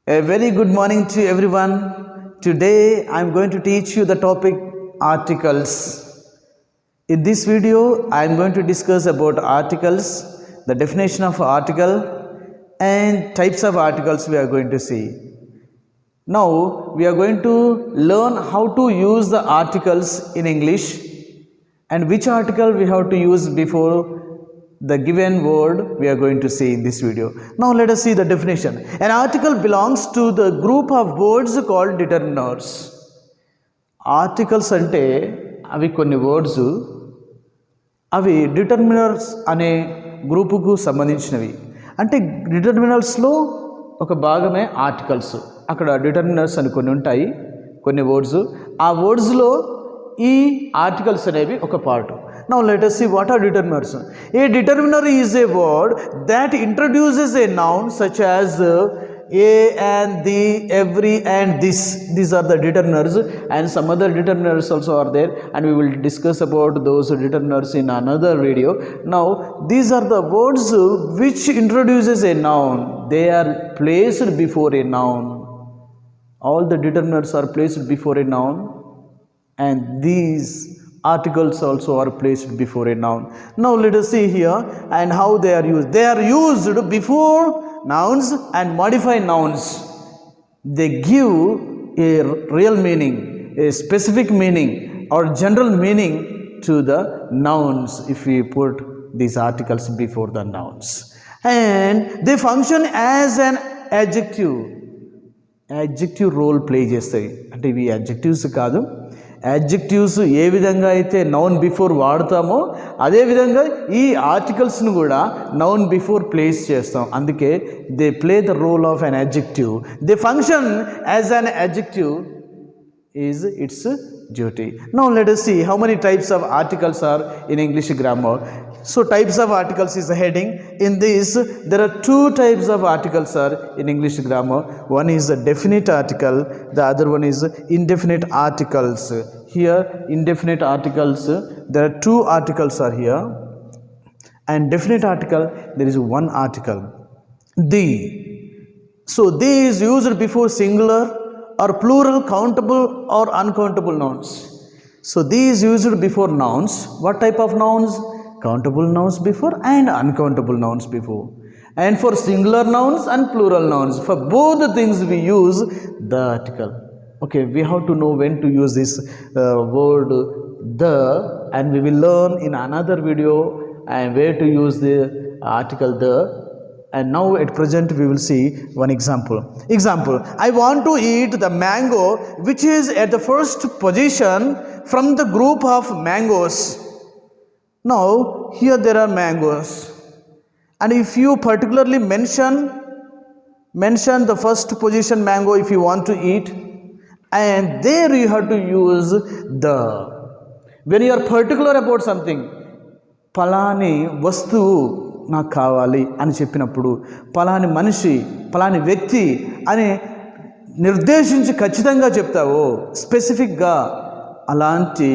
A very good morning to everyone. Today I am going to teach you the topic articles. In this video I am going to discuss about articles, the definition of article and types of articles we are going to see. Now we are going to learn how to use the articles in English and which article we have to use before the given word we are going to see in this video. Now let us see the definition. An article belongs to the group of words called determiners. Articles ante avi konni words avi determiners ane group ku sambandhinchinavi. అంటే డిటర్మినర్స్లో ఒక భాగమే articles. అక్కడ డిటర్మినర్స్ అని కొన్ని ఉంటాయి, కొన్ని words. ఆ వర్డ్స్లో ఈ ఆర్టికల్స్ అనేవి ఒక part. Now let us see what are determiners. A determiner is a word that introduces a noun such as a and the, every and this. These are the determiners, and some other determiners also are there, and we will discuss about those determiners in another video. Now these are the words which introduces a noun. They are placed before a noun. All the determiners are placed before a noun, and these articles also are placed before a noun. Now let us see here and how they are used. They are used before nouns and modify nouns. They give a real meaning, a specific meaning or general meaning to the nouns if we put these articles before the nouns. And they function as an adjective. Adjective role play చేస్తాయి. అంటే ఇవి adjectives కాదు. Adjectives ఏ విధంగా అయితే noun before వాడతామో అదేవిధంగా ఈ ఆర్టికల్స్ను కూడా noun before place చేస్తాం. అందుకే they play the role of an adjective. They function as an adjective is its duty. Now let us see how many types of articles are in English grammar. So types of articles is a heading. In this there are two types of articles are in English grammar. One is a definite article, the other one is indefinite articles. Here indefinite articles, there are two articles are here, and definite article there is one article, the. So the is used before singular or plural countable or uncountable nouns. So these used before nouns. What type of nouns? Countable nouns before and uncountable nouns before. And for singular nouns and plural nouns, for both the things we use the article. Okay, we have to know when to use this word the, and we will learn in another video and where to use the article the. And now at present we will see one example. Example, I want to eat the mango which is at the first position from the group of mangoes. Now here there are mangoes, and if you particularly mention the first position mango if you want to eat, and there you have to use the. When you are particular about something, palani vastuvu నాకు కావాలి అని చెప్పినప్పుడు పలాని మనిషి పలాని వ్యక్తి అని నిర్దేశించి ఖచ్చితంగా చెప్తావో స్పెసిఫిక్గా, అలాంటి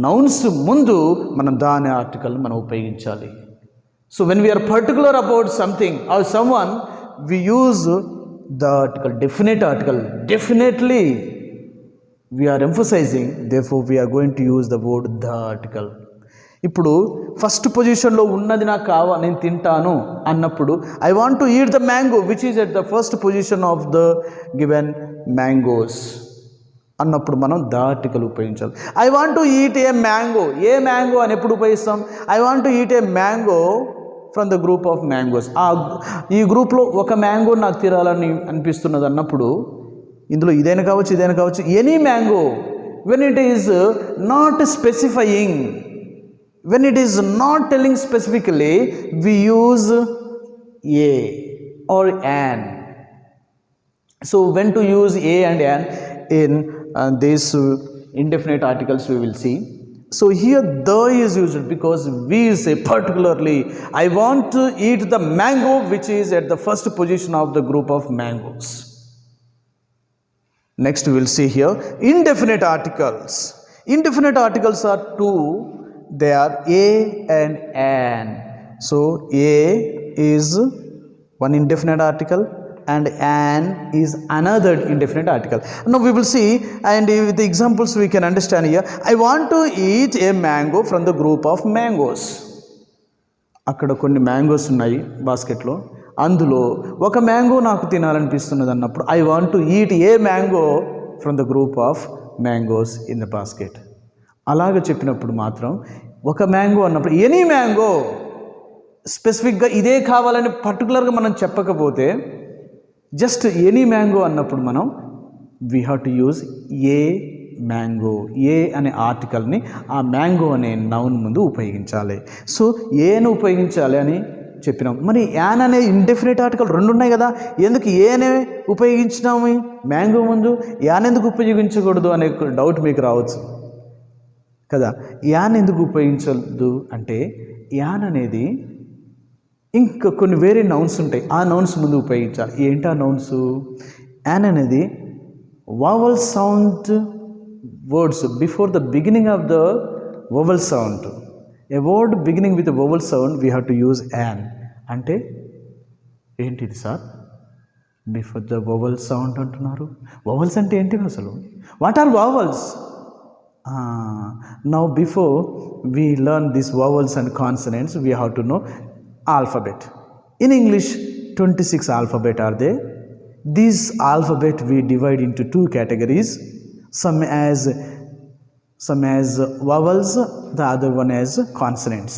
నౌన్స్ ముందు మనం దాని ఆర్టికల్ మనం ఉపయోగించాలి. So when we are particular about something or someone we use the article, definite article. Definitely we are emphasising, therefore we are going to use the word the article. ఇప్పుడు ఫస్ట్ పొజిషన్లో ఉన్నది నాకు కావాలి, నేను తింటాను అన్నప్పుడు I want to eat the mango which is at the first position of the given mangoes అన్నప్పుడు మనం ద ఆర్టికల్ ఉపయోగించాలి. I want to eat a mango, a mango అని ఎప్పుడు ఉపయోగిస్తాం? I want to eat a mango from the group of mangoes. ఈ గ్రూప్లో ఒక mango నాకు తినాలని అనిపిస్తున్నది అన్నప్పుడు, ఇందులో ఇదైనా కావచ్చు, any mango. When it is not specifying, when it is not telling specifically, we use a or an. So when to use a and an in these indefinite articles we will see. So here the is used because we say particularly I want to eat the mango which is at the first position of the group of mangoes. Next we will see here indefinite articles. Indefinite articles are two. They are a and an. So a is one indefinite article and an is another indefinite article. Now we will see, and with the examples we can understand here. I want to eat a mango from the group of mangoes. అక్కడ కొన్ని mangoes ఉన్నాయి బాస్కెట్లో, అందులో ఒక mango నాకు తినాలనిపిస్తున్నది అన్నప్పుడు I want to eat a mango from the group of mangoes in the basket. అలాగ చెప్పినప్పుడు మాత్రం ఒక మ్యాంగో అన్నప్పుడు ఎనీ మ్యాంగో, స్పెసిఫిక్గా ఇదే కావాలని పర్టికులర్గా మనం చెప్పకపోతే జస్ట్ ఎనీ మ్యాంగో అన్నప్పుడు మనం we have to use a mango. A అనే ఆర్టికల్ని ఆ మ్యాంగో అనే నౌన్ ముందు ఉపయోగించాలి. సో ఏను ఉపయోగించాలి అని చెప్పినాం. మరి యాన్ అనే ఇండెఫినెట్ ఆర్టికల్ రెండు ఉన్నాయి కదా, ఎందుకు ఏ అనే ఉపయోగించినాము మ్యాంగో ముందు, యాన్ ఎందుకు ఉపయోగించకూడదు అనే డౌట్ మీకు రావచ్చు కదా. యాన్ ఎందుకు ఉపయోగించదు అంటే యాన్ అనేది ఇంకా కొన్ని వేరే నౌన్స్ ఉంటాయి, ఆ నౌన్స్ ముందు ఉపయోగించాలి. ఏంటి ఆ నౌన్స్? యాన్ అనేది vowel sound words before the beginning of the vowel sound. A word beginning with a vowel sound we have to use an. అంటే ఏంటిది sir, before the vowel sound అంటున్నారు? vowels అంటే ఏంటివి అసలు? What are vowels? Now before we learn these vowels and consonants we have to know alphabet. In English 26 alphabet are there. This alphabet we divide into two categories, some as vowels, the other one as consonants.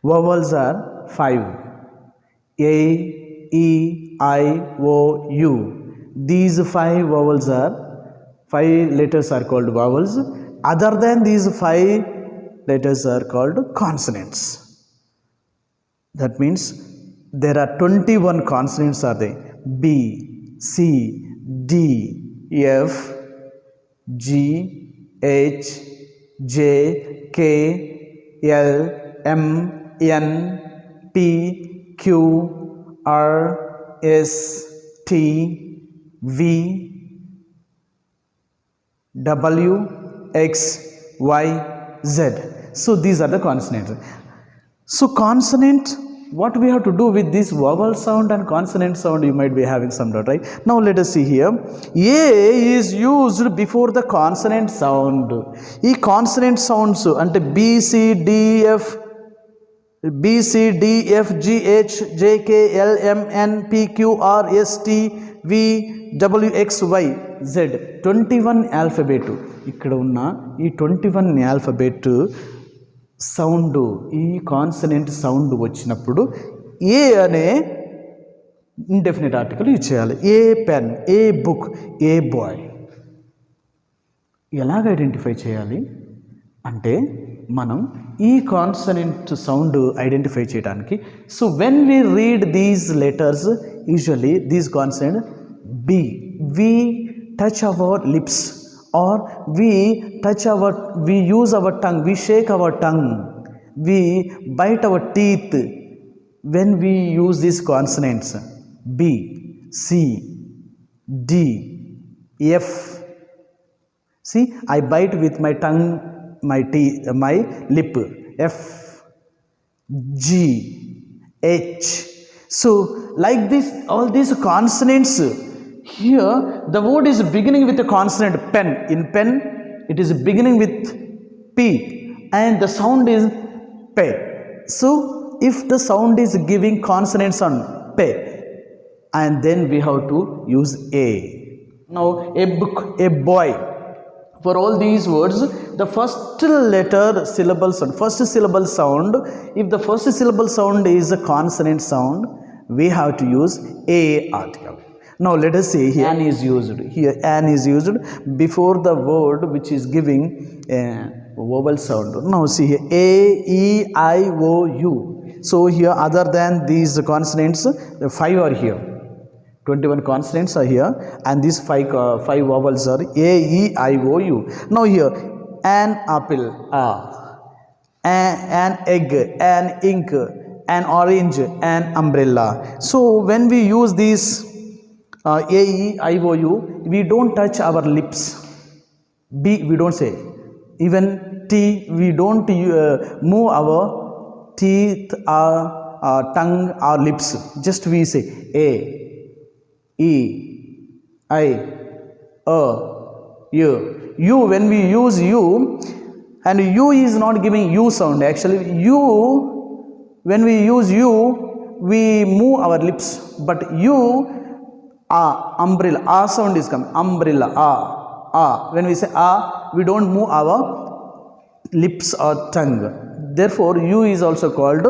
Vowels are 5: A, E, I, O, U. These 5 vowels are 5 letters are called vowels. Other than these 5 letters are called consonants. That means there are 21 consonants are there. B, C, D, F, G, H, J, K, L, M, N, P, Q, R, S, T, V, W, X, Y, Z. So these are the consonants. So consonant, what we have to do with this vowel sound and consonant sound, you might be having some doubt, right? Now let us see here. A is used before the consonant sound. ఈ consonant sounds అంటే B, C, D, F, G, H, J, K, L, M, N, P, Q, R, S, T, V, W, X, Y, Z. 21 alphabet. ఇక్కడ ఉన్న ఈ 21 alphabet sound, ఈ consonant sound వచ్చినప్పుడు a అనే indefinite article use చేయాలి. A pen, a book, a boy. ఎలాగ identify చేయాలి అంటే మనం ఈ కాన్సనెంట్ సౌండ్ ఐడెంటిఫై చేయడానికి, so when we read these letters usually these consonant B, we touch our lips, or we use our tongue, we shake our tongue, we bite our teeth when we use these consonants B, C, D, F. See, I bite with my tongue, my teeth, my lip. F, G, H. So like this, all these consonants, here the word is beginning with a consonant pen. In pen it is beginning with P and the sound is P. So if the sound is giving consonants on P, and then we have to use A. Now a book, a boy. For all these words, the first letter syllable sound, first syllable sound, if the first syllable sound is a consonant sound, we have to use A article. Now let us say here an is used. Here an is used before the word which is giving a vowel sound. Now see here A, E, I, O, U. So here other than these consonants, the 5 are here. 21 consonants are here, and these 5 vowels are A, E, I, O, U. Now here an apple, A, an egg, an ink, an orange, an umbrella. So when we use these A, E, I, O, U, we don't touch our lips. B, we don't say. Even T, we don't move our teeth, our tongue, our lips. Just we say A, E, I, U. U, when we use U, and U is not giving U sound. Actually, U, when we use U, we move our lips. But U, umbrella, sound is coming. Umbrella, When we say we don't move our lips or tongue. Therefore, U is also called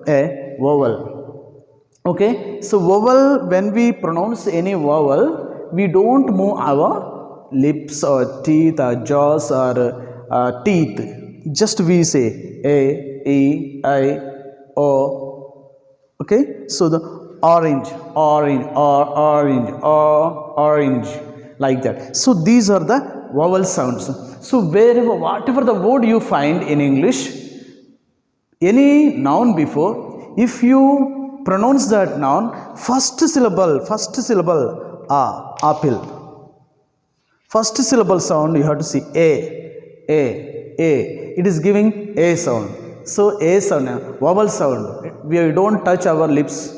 a vowel. Okay, so vowel, when we pronounce any vowel, we don't move our lips or teeth or jaws or teeth. Just we say A, E, I, O. Okay, so the orange, orange, like that. So these are the vowel sounds. So wherever, whatever the word you find in English, any noun before, if you pronounce that noun, first syllable, apple. First syllable sound you have to see A. It is giving A sound. So A sound, vowel sound. We don't touch our lips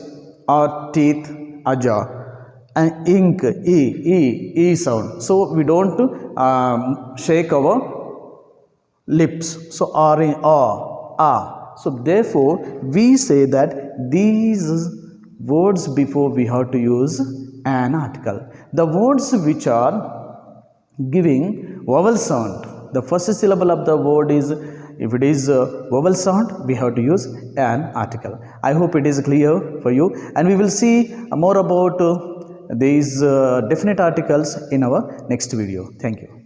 or teeth or jaw. And ink, E sound. So we don't shake our lips. So So therefore, we say that these words before we have to use an article. The words which are giving vowel sound, the first syllable of the word is, if it is vowel sound, we have to use an article. I hope it is clear for you, and we will see more about these definite articles in our next video. Thank you.